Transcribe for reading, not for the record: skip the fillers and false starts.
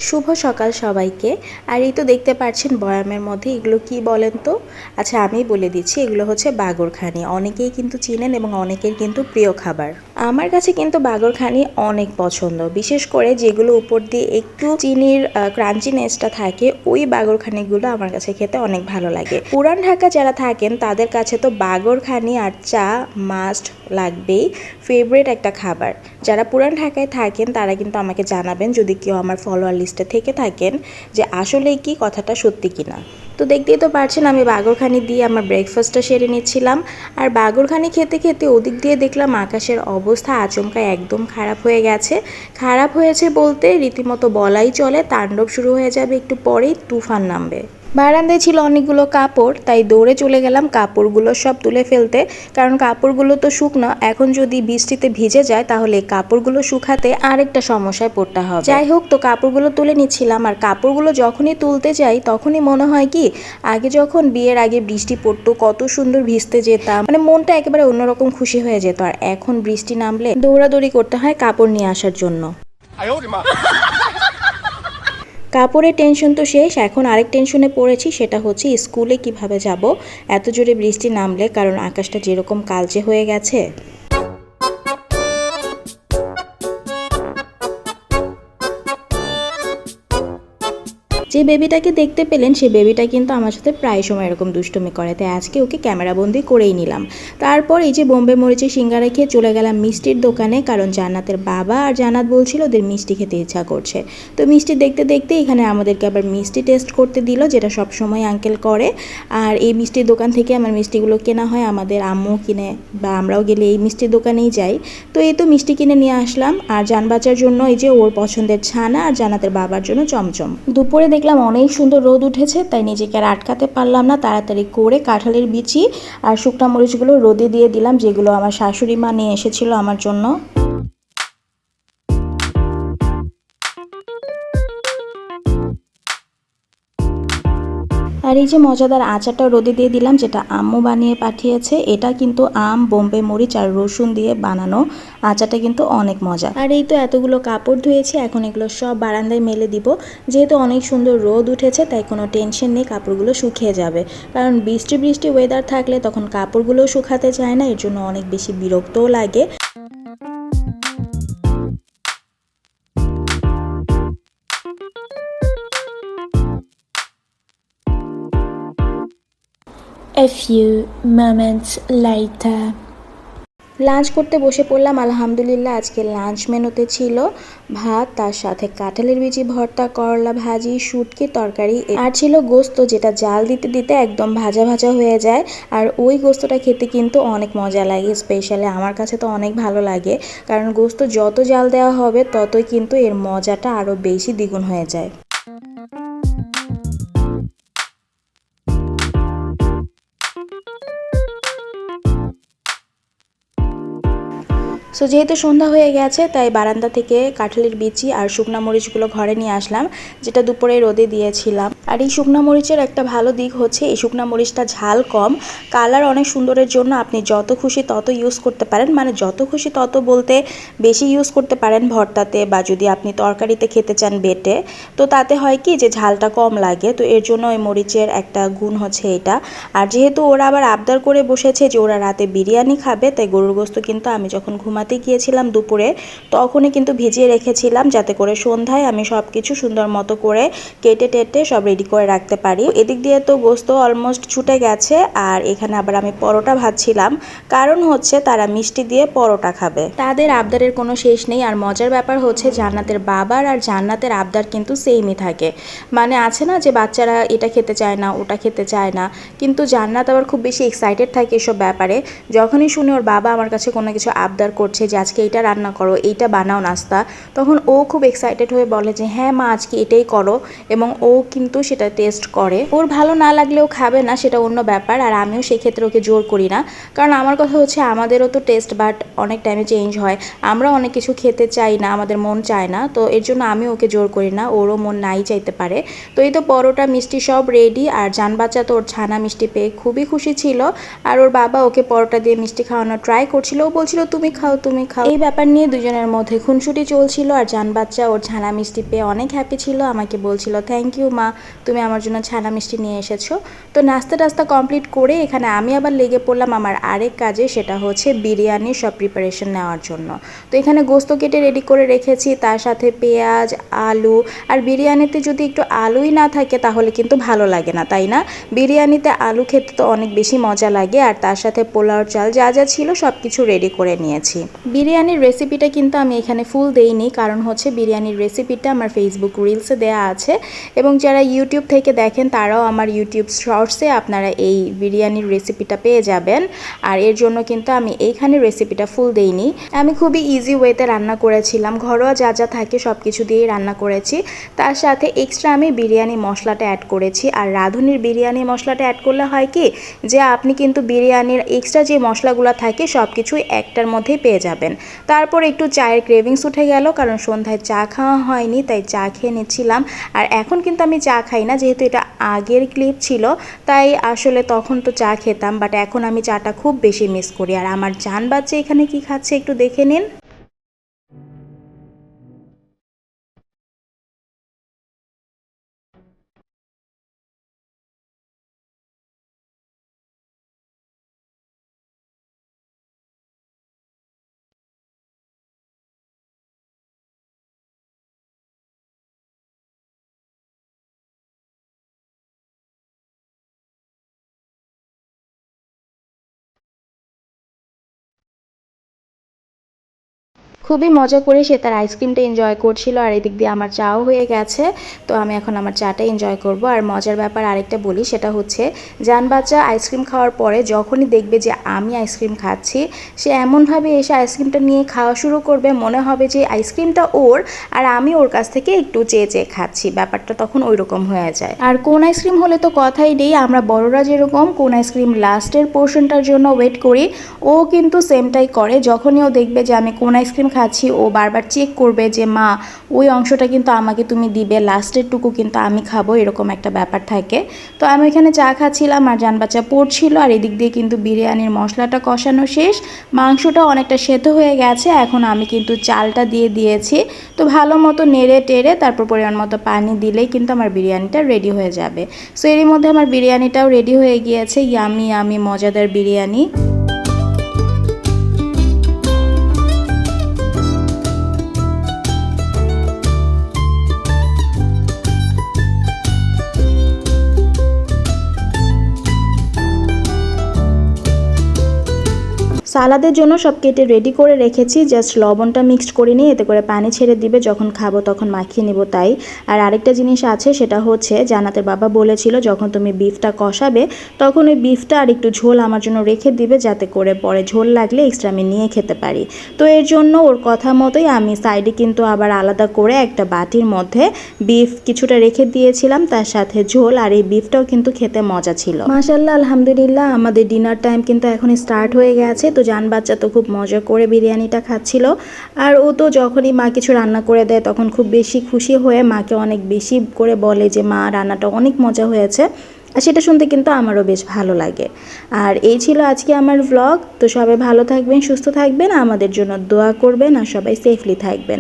শুভ সকাল সবাইকে। আর এই তো দেখতে পাচ্ছেন বয়ামের মধ্যে এগুলো কি বলেন তো? আচ্ছা আমি বলে দিচ্ছি, এগুলো হচ্ছে বাগরখানি। অনেকেই কিন্তু চিনেন এবং অনেকের কিন্তু প্রিয় খাবার। আমার কাছে কিন্তু বাগরখানি অনেক পছন্দ, বিশেষ করে যেগুলো উপর দিয়ে একটু চিনির ক্রাঞ্চিনেসটা থাকে, ওই বাগরখানিগুলো আমার কাছে খেতে অনেক ভালো লাগে। পুরান ঢাকা যারা থাকেন তাদের কাছে তো বাগরখানি আর চা মাস্ট লাগবেই, ফেভারিট একটা খাবার। যারা পুরান ঢাকায় থাকেন তারা কিন্তু আমাকে জানাবেন, যদি কেউ আমার ফলোয়ার লিস্টে থেকে থাকেন, যে আসলেই কি কথাটা সত্যি কিনা। তো দেখতেই তো পারছেন আমি বাগরখানি দিয়ে আমার ব্রেকফাস্টটা সেরে নিচ্ছিলাম। আর বাগরখানি খেতে খেতে ওদিক দিয়ে দেখলাম আকাশের অবস্থা আচমকা একদম খারাপ হয়ে গেছে। খারাপ হয়েছে বলতে রীতিমতো বলাই চলে, তাণ্ডব শুরু হয়ে যাবে একটু পরেই, তুফান নামবে। বারান্দায় ছিল অনেকগুলো কাপড়, তাই দৌড়ে চলে গেলাম কাপড়গুলো সব তুলে ফেলতে, কারণ কাপড়গুলো তো শুকনো, এখন যদি বৃষ্টিতে ভিজে যায় তাহলে কাপড়গুলো শুকাতে আরেকটা সমস্যায় পড়তে হবে। যাই হোক, তো কাপড়গুলো তুলে নিচ্ছিলাম। আর কাপড়গুলো যখনই তুলতে যাই তখনই মনে হয় কি, আগে যখন বিয়ের আগে বৃষ্টি পড়তো কত সুন্দর ভিজতে যেতাম, মানে মনটা একেবারে অন্যরকম খুশি হয়ে যেত। আর এখন বৃষ্টি নামলে দৌড়াদৌড়ি করতে হয় কাপড় নিয়ে আসার জন্য। কাপড়ের টেনশন তো শেষ, এখন আরেক টেনশনে পড়েছি, সেটা হচ্ছে স্কুলে কিভাবে যাব এত জোরে বৃষ্টি নামলে, কারণ আকাশটা যেরকম কালচে হয়ে গেছে। যে বেবিটাকে দেখতে পেলেন সে বেবিটা কিন্তু আমার সাথে প্রায় সময় এরকম দুষ্টুমি করে, তাই আজকে ওকে ক্যামেরাবন্দি করেই নিলাম। তারপর এই যে বোম্বে মরিচের সিঙ্গারা খেয়ে চলে গেলাম মিষ্টির দোকানে, কারণ জান্নাতের বাবা আর জান্নাত বলছিল ওদের মিষ্টি খেতে ইচ্ছা করছে। তো মিষ্টি দেখতে দেখতে এখানে আমাদেরকে আবার মিষ্টি টেস্ট করতে দিল, যেটা সব সময় আঙ্কেল করে। আর এই মিষ্টির দোকান থেকে আমার মিষ্টিগুলো কেনা হয়, আমাদের আম্মু কিনে বা আমরাও গেলে এই মিষ্টির দোকানেই যাই। তো এই তো মিষ্টি কিনে নিয়ে আসলাম, আর জানবাচার জন্য এই যে ওর পছন্দের ছানা, আর জান্নাতের বাবার জন্য চমচম। দুপুরে দেখলাম অনেক সুন্দর রোদ উঠেছে, তাই নিজেকে আর আটকাতে পারলাম না, তাড়াতাড়ি করে কাঁঠালের বিচি আর শুকনা মরিচগুলো রোদে দিয়ে দিলাম, যেগুলো আমার শাশুড়ি মা নিয়ে এসেছিল আমার জন্য। আর এই যে মজাদার আচারটা রোদে দিয়ে দিলাম, যেটা আম্মু বানিয়ে পাঠিয়েছে। এটা কিন্তু আম, বোম্বে মরিচ আর রসুন দিয়ে বানানো আচারটা, কিন্তু অনেক মজা। আর এই তো এতগুলো কাপড় ধুয়েছি, এখন এগুলো সব বারান্দায় মেলে দিব। যেহেতু অনেক সুন্দর রোদ উঠেছে তাই কোনো টেনশন নেই, কাপড়গুলো শুকিয়ে যাবে। কারণ বৃষ্টি বৃষ্টি ওয়েদার থাকলে তখন কাপড়গুলো শুকাতে চায় না, এর জন্য অনেক বেশি বিরক্তও লাগে। A few moments later. Lunch করতে বসে পড়লাম। আলহামদুলিল্লাহ আজকে লাঞ্চ মেনুতে ছিল ভাত, তার সাথে কাঁঠালের বিচি ভর্তা, করলা ভাজি, শুটকির তরকারি, আর ছিল গোস্ত, যেটা জাল দিতে দিতে একদম ভাজা ভাজা হয়ে যায়। আর ওই গোস্তটা খেতে কিন্তু অনেক মজা লাগে, স্পেশালি আমার কাছে তো অনেক ভালো লাগে, কারণ গোস্ত যত জাল দেওয়া হবে ততই কিন্তু এর মজাটা আরও বেশি দ্বিগুণ হয়ে যায়। সো যেহেতু সন্ধ্যা হয়ে গেছে তাই বারান্দা থেকে কাঁঠালের বিচি আর শুকনা মরিচগুলো ঘরে নিয়ে আসলাম, যেটা দুপুরে রোদে দিয়েছিলাম। আর এই শুকনা মরিচের একটা ভালো দিক হচ্ছে এই শুকনা মরিচটা ঝাল কম, কালার অনেক সুন্দরের জন্য আপনি যত খুশি তত ইউজ করতে পারেন, মানে যত খুশি তত বলতে বেশি ইউজ করতে পারেন ভর্তাতে, বা যদি আপনি তরকারিতে খেতে চান বেটে, তো তাতে হয় কি যে ঝালটা কম লাগে। তো এর জন্য ওই মরিচের একটা গুণ হচ্ছে এটা। আর যেহেতু ওরা আবার আবদার করে বসেছে যে ওরা রাতে বিরিয়ানি খাবে, তাই গরুর গোস্ত কিন্তু আমি যখন ঘুমাতে গিয়েছিলাম দুপুরে তখনই কিন্তু ভিজিয়ে রেখেছিলাম, যাতে করে সন্ধ্যায় আমি সব কিছু সুন্দর মতো করে কেটে টেটে সব রেডি করে রাখতে পারি। এদিক দিয়ে তো গোস্ত অলমোস্ট ছুটে গেছে। আর এখানে আবার আমি পরোটা ভাজছিলাম, কারণ হচ্ছে তারা মিষ্টি দিয়ে পরোটা খাবে, তাদের আবদারের কোনো শেষ নেই। আর মজার ব্যাপার হচ্ছে জান্নাতের বাবার আর জান্নাতের আবদার কিন্তু সেমই থাকে, মানে আছে না যে বাচ্চারা এটা খেতে চায় না ওটা খেতে চায় না, কিন্তু জান্নাত আবার খুব বেশি এক্সাইটেড থাকে এসব ব্যাপারে। যখনই শুনে ওর বাবা আমার কাছে কোনো কিছু আবদার করছে যে আজকে এইটা রান্না করো, এইটা বানাও নাস্তা, তখন ও খুব এক্সাইটেড হয়ে বলে যে হ্যাঁ মা আজকে এটাই করো, এবং ও কিন্তু সেটা টেস্ট করে। ওর ভালো না লাগলেও খাবে না, সেটা অন্য ব্যাপার। আর আমিও সেক্ষেত্রে ওকে জোর করি না, কারণ আমার কথা হচ্ছে আমাদেরও তো টেস্ট বাট অনেক টাইমে চেঞ্জ হয়, আমরা অনেক কিছু খেতে চাই না, আমাদের মন চায় না, তো এর জন্য আমি ওকে জোর করি না, ওরও মন নাই চাইতে পারে। তো এই তো পরোটা মিষ্টি সব রেডি। আর জান বাচ্চা তো ওর ছানা মিষ্টি পেয়ে খুবই খুশি ছিল, আর ওর বাবা ওকে পরোটা দিয়ে মিষ্টি খাওয়ানোর ট্রাই করছিল, ও বলছিল তুমি খাও তুমি খাও। এই ব্যাপার নিয়ে দুজনের মধ্যে খুনসুটি চলছিল। আর জান বাচ্চা ওর ছানা মিষ্টি পেয়ে অনেক হ্যাপি ছিল, আমাকে বলছিল থ্যাংক ইউ মা, তুমি আমার জন্য ছানা মিষ্টি নিয়ে এসেছো। তো নাস্তা টাস্তা কমপ্লিট করে এখানে আমি আবার লেগে পড়লাম আমার আরেক কাজে, সেটা হচ্ছে বিরিয়ানির সব প্রিপারেশন নেওয়ার জন্য। তো এখানে গোস্ত কেটে রেডি করে রেখেছি, তার সাথে পেঁয়াজ, আলু। আর বিরিয়ানিতে যদি একটু আলুই না থাকে তাহলে কিন্তু ভালো লাগে না, তাই না? বিরিয়ানিতে আলু খেতে তো অনেক বেশি মজা লাগে। আর তার সাথে পোলাও চাল যা যা ছিল সব কিছু রেডি করে নিয়েছি। বিরিয়ানির রেসিপিটা কিন্তু আমি এখানে ফুল দেইনি, কারণ হচ্ছে বিরিয়ানির রেসিপিটা আমার ফেসবুক রিলসে দেয়া আছে, এবং যারা ইউটিউব থেকে দেখেন তারাও আমার ইউটিউব শর্টসে আপনারা এই বিরিয়ানির রেসিপিটা পেয়ে যাবেন। আর এর জন্য কিন্তু আমি এইখানে রেসিপিটা ফুল দেইনি। আমি খুবই ইজি ওয়েতে রান্না করেছিলাম, ঘরোয়া যা যা থাকে সব কিছু দিয়েই রান্না করেছি। তার সাথে এক্সট্রা আমি বিরিয়ানি মশলাটা অ্যাড করেছি। আর রাঁধুনির বিরিয়ানি মশলাটা অ্যাড করলে হয় কি, যে আপনি কিন্তু বিরিয়ানির এক্সট্রা যে মশলাগুলো থাকে সব কিছুই একটার মধ্যেই পেয়ে যাবেন। তারপর একটু চায়ের ক্রেভিংস উঠে গেল, কারণ সন্ধ্যায় চা খাওয়া হয়নি, তাই চা খেয়ে নিচ্ছিলাম। আর এখন কিন্তু আমি চা খাই না, যেহেতু এটা আগের ক্লিপ ছিল, তাই আসলে তখন তো চা খেতাম, বাট এখন আমি চাটা খুব বেশি মিস করি। আর আমার জান বাচ্চা এখানে কি খাচ্ছে একটু দেখে নিন। খুবই মজা করে সে তার আইসক্রিমটা এনজয় করছিল, আর এদিক দিয়ে আমার চাও হয়ে গেছে। তো আমি এখন আমার চাটা এনজয় করব। আর মজার ব্যাপার আরেকটা বলি, সেটা হচ্ছে জান বাচ্চা আইসক্রিম খাওয়ার পরে যখনই দেখবে যে আমি আইসক্রিম খাচ্ছি, সে এমনভাবে এসে আইসক্রিমটা নিয়ে খাওয়া শুরু করবে, মনে হবে যে আইসক্রিমটা ওর আর আমি ওর কাছ থেকে একটু চেয়ে চেয়ে খাচ্ছি। ব্যাপারটা তখন ওই রকম হয়ে যায়। আর কোন আইসক্রিম হলে তো কথাই নেই, আমরা বড়রা যেরকম কোন আইসক্রিম লাস্টের পোর্শনটার জন্য ওয়েট করি, ও কিন্তু সেমটাই করে। যখনই ও দেখবে যে আমি কোন আইসক্রিম খাচ্ছি, ও বারবার চেক করবে যে মা ওই অংশটা কিন্তু আমাকে তুমি দিবে, লাস্টের টুকু কিন্তু আমি খাবো, এরকম একটা ব্যাপার থাকে। তো আমি এখানে চা খাচ্ছিলাম আর জান বাচ্চা পড়ছিল। আর এদিক দিয়ে কিন্তু বিরিয়ানির মশলাটা কষানো শেষ, মাংসটা অনেকটা সেদ্ধ হয়ে গেছে। এখন আমি কিন্তু চালটা দিয়ে দিয়েছি। তো ভালো মতো নেড়ে টেড়ে তারপর পরিমাণ মতো পানি দিলেই কিন্তু আমার বিরিয়ানিটা রেডি হয়ে যাবে। সো এরই মধ্যে আমার বিরিয়ানিটাও রেডি হয়ে গিয়েছে, ইয়ামি ইয়ামি মজাদার বিরিয়ানি। সালাদের জন্য সব কেটে রেডি করে রেখেছি, জাস্ট লবণটা মিক্সড করে নিয়ে এতে করে পানি ছেড়ে দিবে, যখন খাবো তখন মাখিয়ে নিব তাই। আর আরেকটা জিনিস আছে, সেটা হচ্ছে জান্নাতের বাবা বলেছিল যখন তুমি বিফটা কষাবে তখন ওই বিফটা আর একটু ঝোল আমার জন্য রেখে দিবে, যাতে করে পরে ঝোল লাগলে এক্সট্রা আমি নিয়ে খেতে পারি। তো এর জন্য ওর কথা মতোই আমি সাইডে কিন্তু আবার আলাদা করে একটা বাটির মধ্যে বিফ কিছুটা রেখে দিয়েছিলাম, তার সাথে ঝোল। আর এই বিফটাও কিন্তু খেতে মজা ছিল। মাশাআল্লাহ, আলহামদুলিল্লাহ, আমাদের ডিনার টাইম কিন্তু এখন স্টার্ট হয়ে গেছে। তো জান বাচ্চা তো খুব মজা করে বিরিয়ানিটা খাচ্ছিল। আর ও তো যখনই মা কিছু রান্না করে দেয় তখন খুব বেশি খুশি হয়ে মাকে অনেক বেশি করে বলে যে মা রান্নাটা অনেক মজা হয়েছে। আর সেটা শুনতে কিন্তু আমারও বেশ ভালো লাগে। আর এই ছিল আজকে আমার ভ্লগ। তো সবাই ভালো থাকবেন, সুস্থ থাকবেন, আমাদের জন্য দোয়া করবেন, আর সবাই সেফলি থাকবেন।